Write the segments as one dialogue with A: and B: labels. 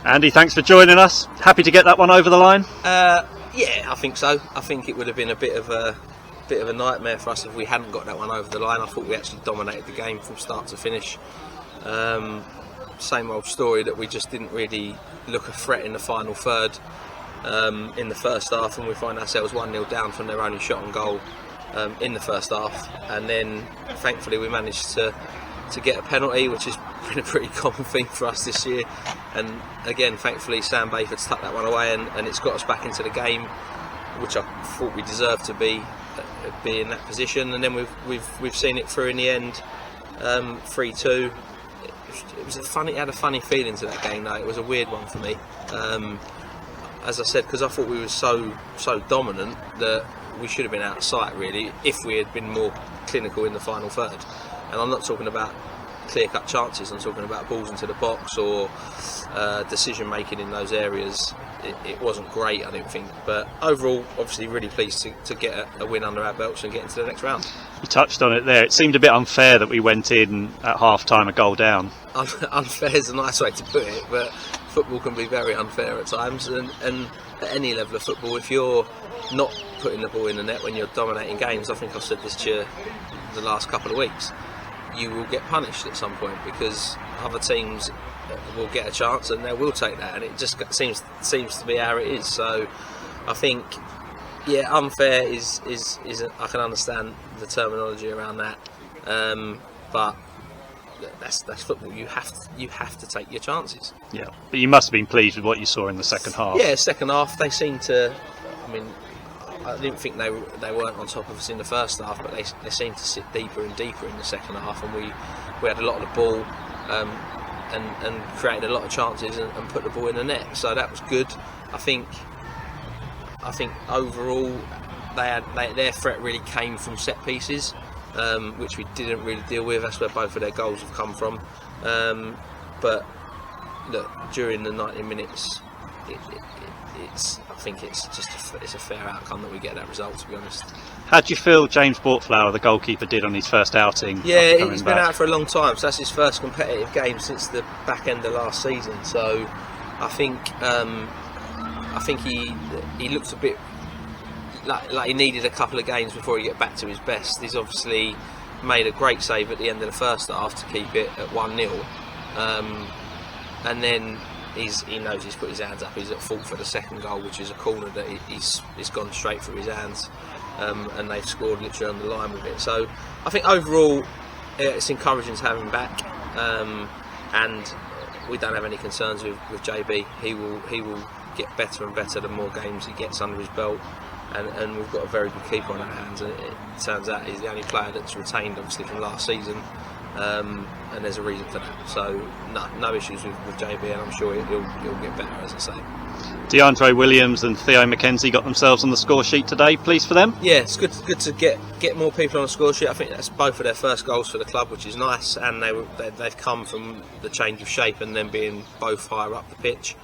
A: Andy, thanks for joining us. Happy to get that one over the line?
B: Yeah, I think so. I think it would have been a bit of a nightmare for us if we hadn't got that one over the line. I thought we actually dominated the game from start to finish. Same old story that we just didn't really look a threat in the final third in the first half, and we find ourselves 1-0 down from their only shot on goal in the first half, and then thankfully we managed to get a penalty, which has been a pretty common thing for us this year. And again, thankfully Sam Bayford's tucked that one away, and it's got us back into the game, which I thought we deserved to be in that position. And then we've seen it through in the end, 3-2. It had a funny feeling to that game though. It was a weird one for me, as I said, because I thought we were so dominant that we should have been out of sight really if we had been more clinical in the final third. And I'm not talking about clear-cut chances, I'm talking about balls into the box or decision making in those areas. It wasn't great, I don't think, but overall obviously really pleased to get a win under our belts and get into the next round.
A: You touched on it there. It seemed a bit unfair that we went in at half-time a goal down.
B: Unfair is a nice way to put it, but football can be very unfair at times, and at any level of football, if you're not putting the ball in the net when you're dominating games, I think I've said this to you the last couple of weeks, you will get punished at some point, because other teams will get a chance and they will take that, and it just seems to be how it is. So I think, yeah, unfair is I can understand the terminology around that, but that's football. You have to take your chances.
A: Yeah, but you must have been pleased with what you saw in the second half.
B: Yeah, second half they seemed to. I mean, I didn't think they weren't on top of us in the first half, but they seemed to sit deeper and deeper in the second half, and we had a lot of the ball and created a lot of chances and put the ball in the net. So that was good. I think overall their threat really came from set pieces, which we didn't really deal with. That's where both of their goals have come from. But look, during the 90 minutes, I think it's a fair outcome that we get that result, to be honest.
A: How do you feel James Bortflower, the goalkeeper, did on his first outing?
B: Yeah, he's been out for a long time, so that's his first competitive game since the back end of last season. So I think he looks a bit like he needed a couple of games before he get back to his best. He's obviously made a great save at the end of the first half to keep it at 1-0, and then he knows he's put his hands up. He's at fault for the second goal, which is a corner that he's gone straight through his hands, and they've scored literally on the line with it. So I think overall it's encouraging to have him back, and we don't have any concerns with JB. He will get better and better the more games he gets under his belt, and we've got a very good keeper on our hands, and it turns out he's the only player that's retained obviously from last season. And there's a reason for that. So no issues with JB, and I'm sure he'll get better, as I say.
A: DeAndre Williams and Theo McKenzie got themselves on the score sheet today. Pleased for them?
B: Yeah, it's good to get more people on the score sheet. I think that's both of their first goals for the club, which is nice, and they've come from the change of shape and then being both higher up the pitch.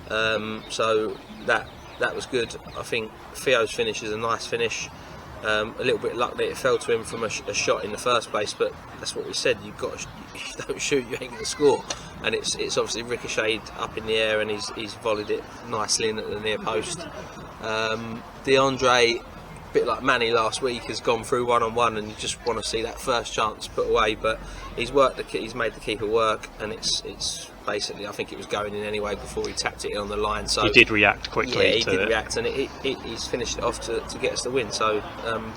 B: So that was good. I think Theo's finish is a nice finish. A little bit luck that it fell to him from a shot in the first place, but that's what we said. If you don't shoot, you ain't going to score. And it's obviously ricocheted up in the air, and he's volleyed it nicely in at the near post. DeAndre, a bit like Manny last week, has gone through one-on-one, and you just want to see that first chance put away. But he's made the keeper work, and it's basically, I think it was going in anyway before he tapped it in on the line. So
A: he did react quickly.
B: Yeah, he did react, and he's finished it off to get us the win. So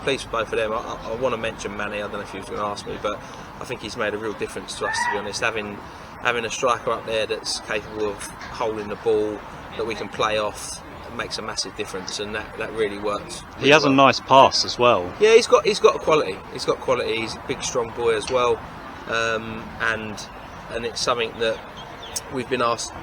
B: pleased for both of them. I want to mention Manny. I don't know if you was going to ask me, but I think he's made a real difference to us, to be honest. Having a striker up there that's capable of holding the ball, that we can play off, makes a massive difference, and that really works.
A: He has a nice pass as well.
B: Yeah, he's got a quality. He's got quality. He's a big, strong boy as well, and it's something that we've asked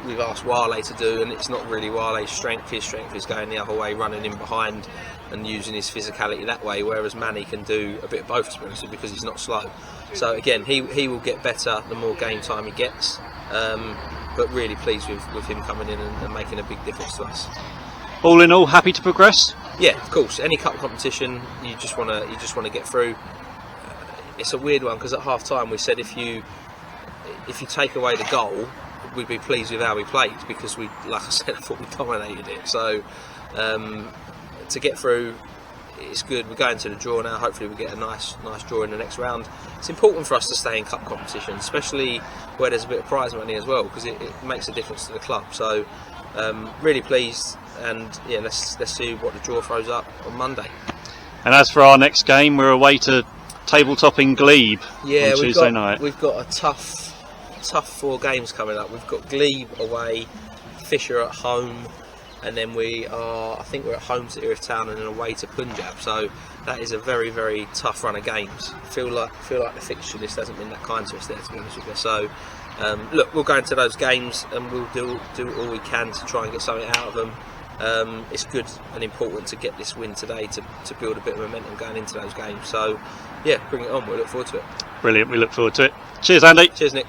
B: Wale to do, and it's not really Wale's strength. His strength is going the other way, running in behind and using his physicality that way, whereas Manny can do a bit of both, to be honest, because he's not slow. So again, he will get better the more game time he gets, but really pleased with him coming in and making a big difference to us.
A: All in all, happy to progress?
B: Yeah, of course. Any cup competition, you just want to get through. It's a weird one, because at half time we said if you take away the goal, we'd be pleased with how we played, because we, like I said, I thought we dominated it. So to get through, it's good. We're going to the draw now. Hopefully we get a nice draw in the next round. It's important for us to stay in cup competition, especially where there's a bit of prize money as well, because it makes a difference to the club. So really pleased, and yeah, let's see what the draw throws up on Monday.
A: And as for our next game, we're away to tabletop-ing Glebe on Tuesday night.
B: We've got a tough 4 games coming up. We've got Glebe away, Fisher at home, and then I think we're at Holmesdale town and then away to Punjab. So that is a very, very tough run of games. Feel like the fixture list hasn't been that kind to us there, to be honest with you. So look, we'll go into those games and we'll do all we can to try and get something out of them. It's good and important to get this win today to build a bit of momentum going into those games. So yeah, bring it on. We'll look forward to it.
A: Brilliant. We look forward to it. Cheers, Andy.
B: Cheers, Nick.